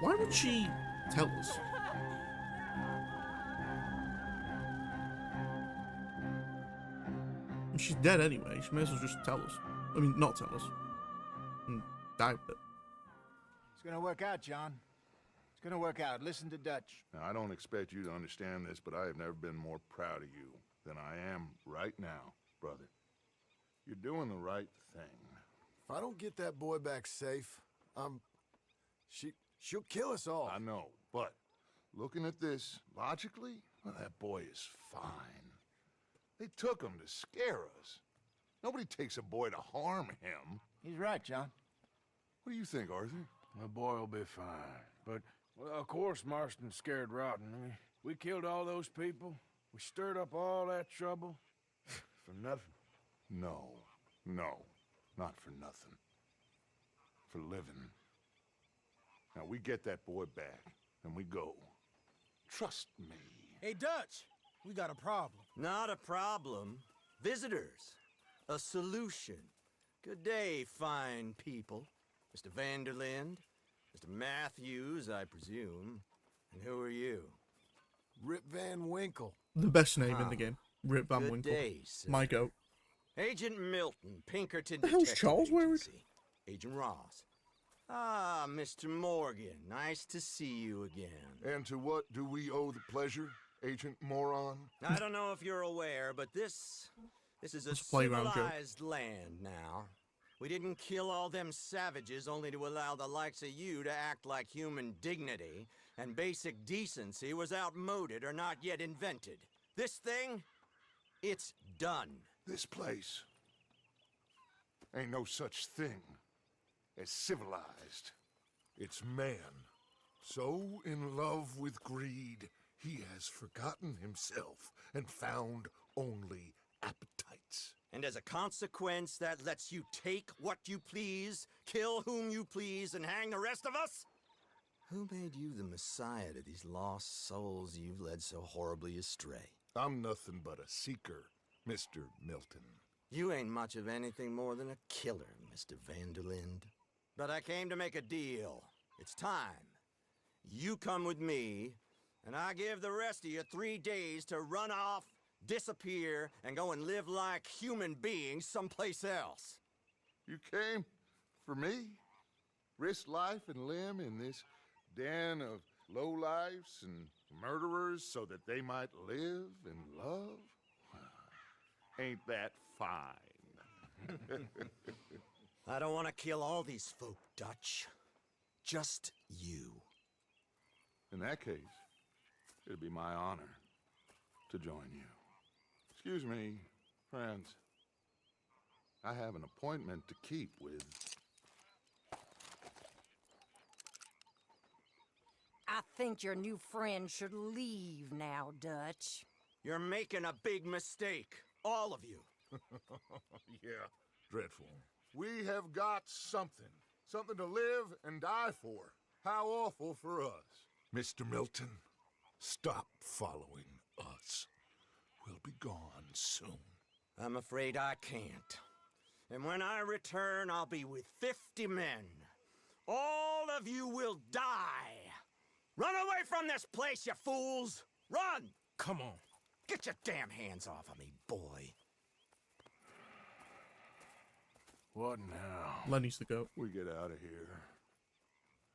Why would she tell us? She's dead anyway. She may as well just tell us. I mean, not tell us. And die with it. It's gonna work out, John. It's gonna work out. Listen to Dutch. Now, I don't expect you to understand this, but I have never been more proud of you than I am right now, brother. You're doing the right thing. If I don't get that boy back safe, she'll kill us all. I know, but looking at this logically, well, that boy is fine. They took him to scare us. Nobody takes a boy to harm him. He's right, John. What do you think, Arthur? The boy will be fine. But, well, of course Marston's scared rotten. I mean, we killed all those people. We stirred up all that trouble. For nothing. No, not for nothing. For living. Now, we get that boy back, and we go. Trust me. Hey, Dutch, we got a problem. Not a problem. Visitors. A solution. Good day, fine people. Mr. Vanderlind, Mr. Matthews, I presume. And who are you? Rip Van Winkle. The best name in the game. Rip Van Good Winkle. day, sir. My goat. Agent Milton, Pinkerton The hell's Detective Charles wearing? Agency. Agent Ross. Ah, Mr. Morgan. Nice to see you again. And to what do we owe the pleasure, Agent Moron? I don't know if you're aware, but this is a It's a playground joke. civilized land now. We didn't kill all them savages only to allow the likes of you to act like human dignity and basic decency was outmoded or not yet invented. This thing, it's done. This place ain't no such thing as civilized. It's man, so in love with greed, he has forgotten himself and found only appetites. And as a consequence, that lets you take what you please, kill whom you please, and hang the rest of us? Who made you the messiah to these lost souls you've led so horribly astray? I'm nothing but a seeker, Mr. Milton. You ain't much of anything more than a killer, Mr. Van der Linde. But I came to make a deal. It's time. You come with me, and I give the rest of you 3 days to run off, disappear, and go and live like human beings someplace else. You came for me? Risk life and limb in this den of lowlifes and murderers so that they might live and love? Ain't that fine? I don't want to kill all these folk, Dutch. Just you. In that case, it'd be my honor to join you. Excuse me, friends. I have an appointment to keep with... I think your new friend should leave now, Dutch. You're making a big mistake. All of you. Yeah, dreadful. We have got something. Something to live and die for. How awful for us. Mr. Milton, stop following us. We'll be gone soon. I'm afraid I can't. And when I return, I'll be with 50 men. All of you will die. Run away from this place, you fools! Run! Come on. Get your damn hands off of me, boy. What now? Lenny's the goat. We get out of here.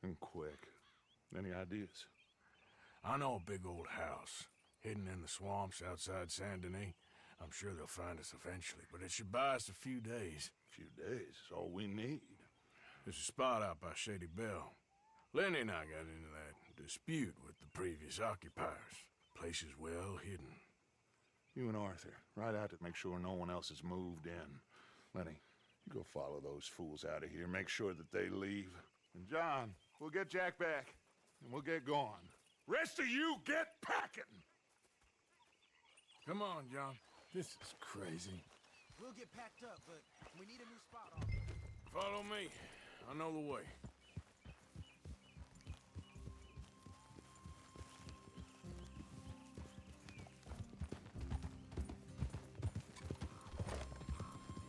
And quick. Any ideas? I know a big old house, hidden in the swamps outside Saint Denis. I'm sure they'll find us eventually, but it should buy us a few days. A few days is all we need. There's a spot out by Shady Belle. Lenny and I got into that dispute with the previous occupiers. Place is well hidden. You and Arthur, ride out to make sure no one else has moved in. Lenny, you go follow those fools out of here. Make sure that they leave. And John, we'll get Jack back, and we'll get going. Rest of you, get packing! Come on, John. This is crazy. We'll get packed up, but we need a new spot. Follow me. I know the way.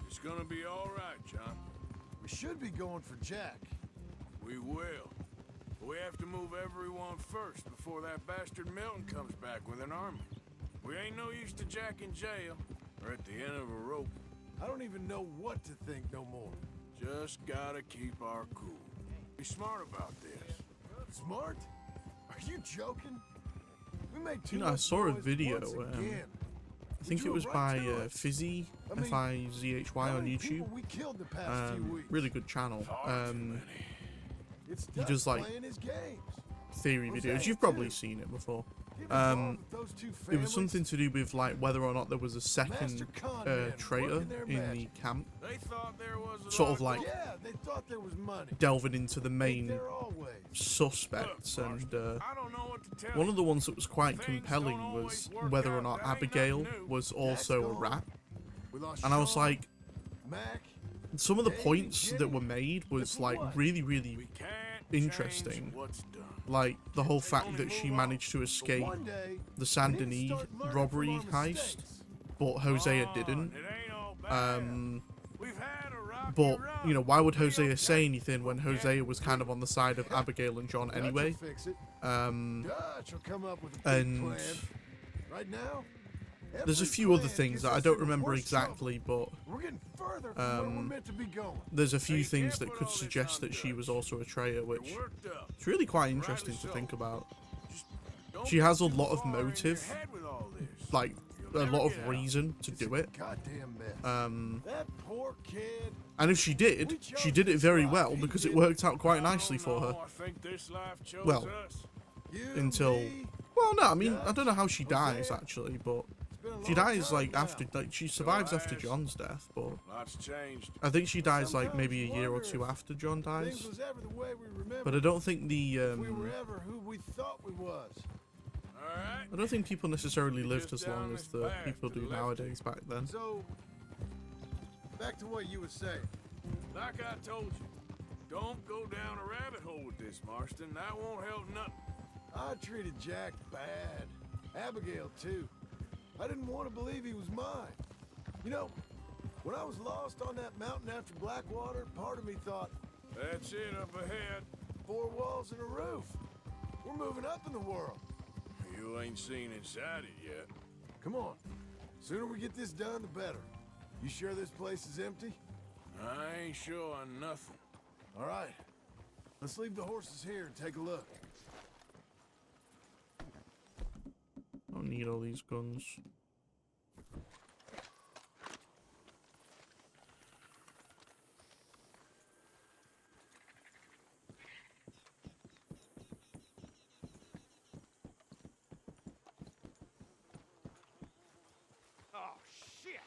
It's gonna be all right, John. We should be going for Jack. We will. But we have to move everyone first before that bastard Milton comes back with an army. We ain't no use to Jack in jail or at the end of a rope. I don't even know what to think no more. Just gotta keep our cool. Be smart about this. Smart? Are you joking? We made two You know, I saw a boys video. once again. I think it was by Fizzy, F-I-Z-H-Y on YouTube. We killed the past 2 weeks. Really good channel. It's He does like playing his games. theory videos. You've probably seen it before. It was something to do with like whether or not there was a second traitor in the camp. They thought there was Sort of like Yeah, they thought there was money. delving into the main There always. suspects, and I don't know what to tell one of the ones that was quite compelling was whether or not Abigail was also a rat. And I was like, some of the points that were made was like really, really interesting. Like the whole fact that she managed to escape the Saint Denis robbery heist, but Hosea didn't. But, you know, why would Hosea say anything when Hosea was kind of on the side of Abigail and John anyway? And there's a few other things that I don't remember exactly, but there's a few things that could suggest that she was also a traitor, which is really quite interesting to think about. She has a lot of motive, like a lot of reason to do it. And if she did it very well because it worked out quite nicely for her. Well, until, well, no, I mean, I don't know how she dies actually, but she dies like after, like she survives after John's death, but I think she dies like maybe a year or two after John dies. But I don't think the I don't think people necessarily lived as long as the people do nowadays back then. So, back to what you were saying. Like I told you, don't go down a rabbit hole with this, Marston. That won't help nothing. I treated Jack bad. Abigail, too. I didn't want to believe he was mine. You know, when I was lost on that mountain after Blackwater, part of me thought, That's it up ahead. 4 walls and a roof. We're moving up in the world. You ain't seen inside it yet. Come on. Sooner we get this done, the better. You sure this place is empty? I ain't sure on nothing. All right. Let's leave the horses here and take a look. I don't need all these guns. Oh, shit!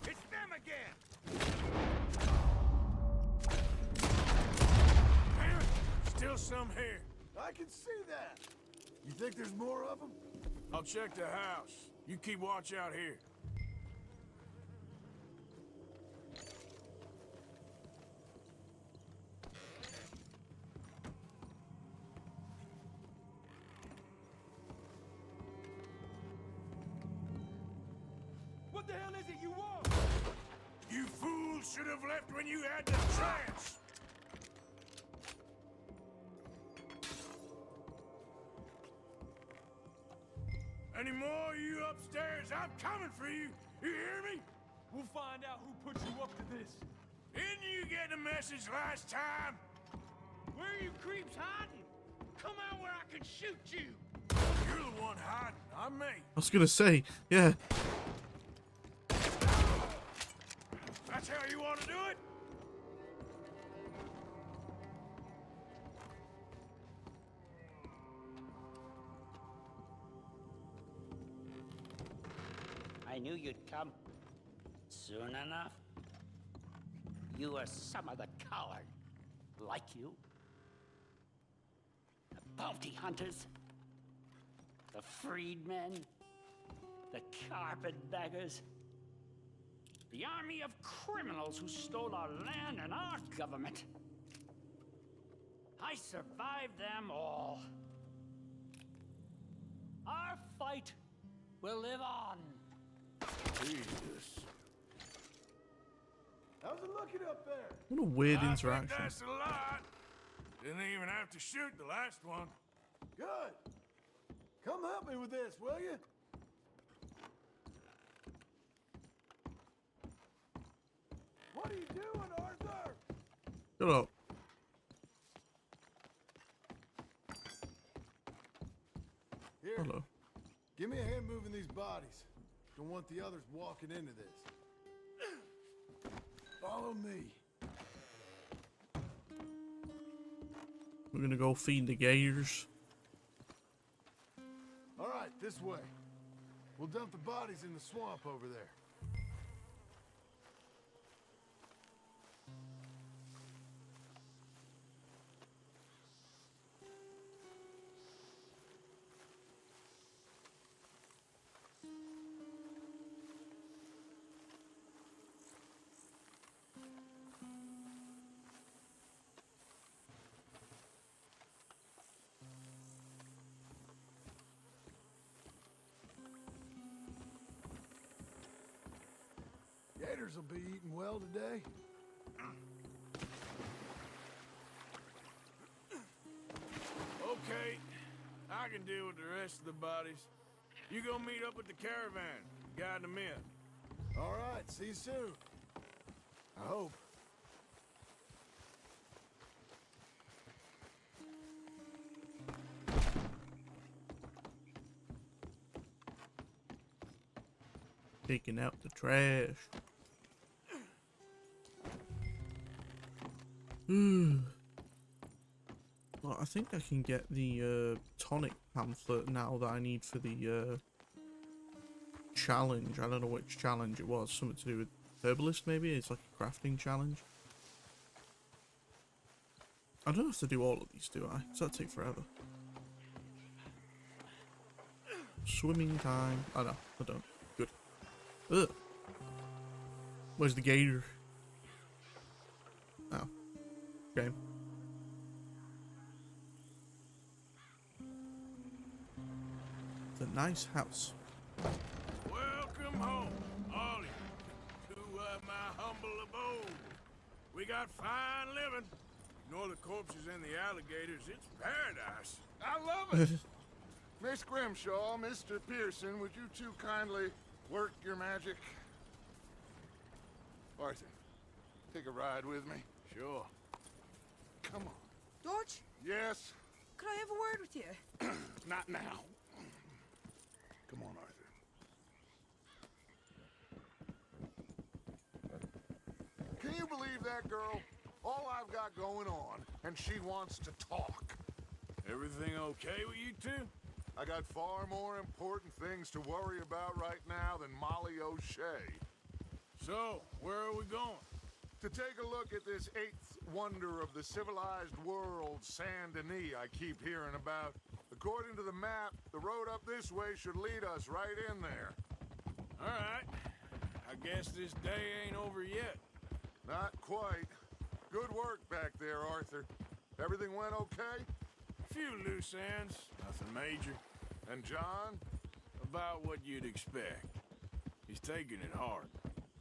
It's them again! Damn it! Still some here. I can see that. You think there's more of them? I'll check the house. You keep watch out here. What the hell is it you want? You fools should have left when you had the chance. Any more of you upstairs? I'm coming for you. You hear me? We'll find out who put you up to this. Didn't you get the message last time? Where are you creeps hiding? Come out where I can shoot you. You're the one hiding, not me. I was gonna say, yeah. That's how you want to do it? I knew you'd come. Soon enough. You are some of the coward. Like you. The bounty hunters. The freedmen. The carpetbaggers. The army of criminals who stole our land and our government. I survived them all. Our fight will live on. Jesus. How's it looking up there? What a weird I think interaction. that's a lot. Didn't even have to shoot the last one. Good. Come help me with this, will you? What are you doing, Arthur? Shut up. Here. Hello. Give me a hand moving these bodies. Don't want the others walking into this. Follow me. We're gonna go feed the gators. All right, this way. We'll dump the bodies in the swamp over there. Gators will be eating well today. Okay, I can deal with the rest of the bodies. You go meet up with the caravan, guide them in. All right, see you soon. I hope. Taking out the trash. Well, I think I can get the tonic pamphlet now that I need for the challenge. I don't know which challenge it was. Something to do with herbalist, maybe? It's like a crafting challenge. I don't have to do all of these, do I? Does that take forever? Swimming time. Oh no, I don't. Good. Ugh. Where's the gator? Oh. Okay. It's a nice house. We got fine living. Ignore the corpses and the alligators. It's paradise. I love it. Miss Grimshaw, Mr. Pearson, would you two kindly work your magic? Arthur, take a ride with me. Sure. Come on. George, Yes? could I have a word with you? Not now. Come on, Arthur. Can you believe that girl? All I've got going on, and she wants to talk. Everything okay with you two? I got far more important things to worry about right now than Molly O'Shea. So, where are we going? To take a look at this eighth wonder of the civilized world, Saint Denis, I keep hearing about. According to the map, the road up this way should lead us right in there. All right. I guess this day ain't over yet. Not quite. Good work back there, Arthur. Everything went okay? A few loose ends, nothing major. And John? About what you'd expect. He's taking it hard.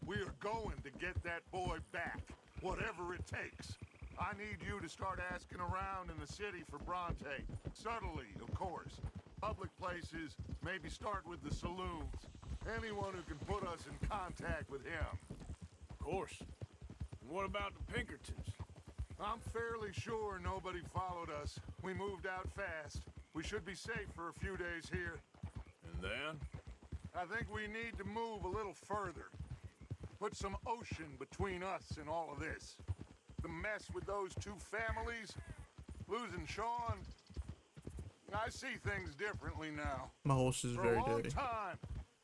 We are going to get that boy back, whatever it takes. I need you to start asking around in the city for Bronte. Subtly, of course. Public places, maybe start with the saloons. Anyone who can put us in contact with him. Of course. And what about the Pinkertons? I'm fairly sure nobody followed us. We moved out fast. We should be safe for a few days here. And then? I think we need to move a little further. Put some ocean between us and all of this. The mess with those two families, losing Sean. I see things differently now. My horse is very dirty. For a long time,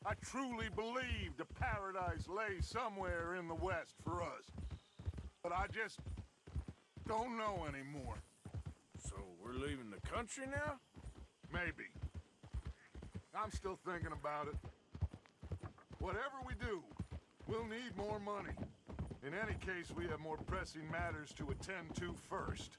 I truly believed a paradise lay somewhere in the west for us. But I just don't know anymore. So we're leaving the country now? Maybe. I'm still thinking about it. Whatever we do, we'll need more money. In any case, we have more pressing matters to attend to first.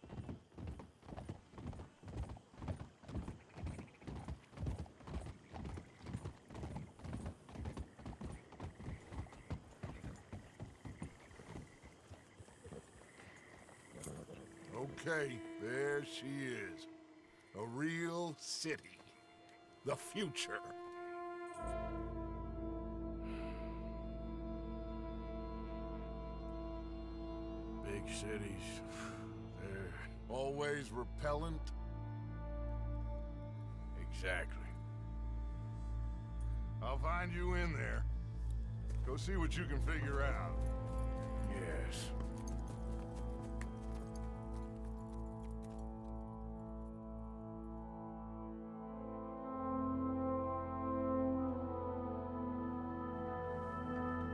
Okay, there she is. A real city. The future. Big cities. They're always repellent. Exactly. I'll find you in there. Go see what you can figure out. Yes.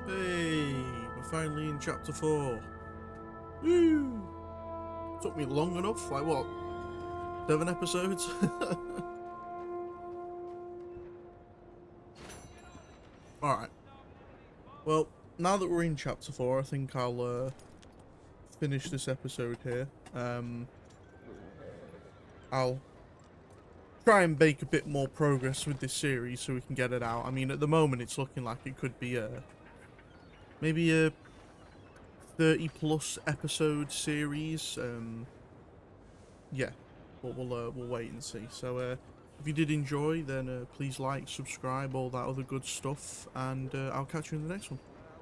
Hey, we're finally in chapter 4. Woo! Took me long enough, like what? 7 episodes? Alright. Well, now that we're in chapter 4, I think I'll finish this episode here. I'll try and make a bit more progress with this series so we can get it out. I mean, at the moment it's looking like it could be maybe a 30+ episode series. Yeah, but we'll wait and see. So if you did enjoy, then please like, subscribe, all that other good stuff, and I'll catch you in the next one.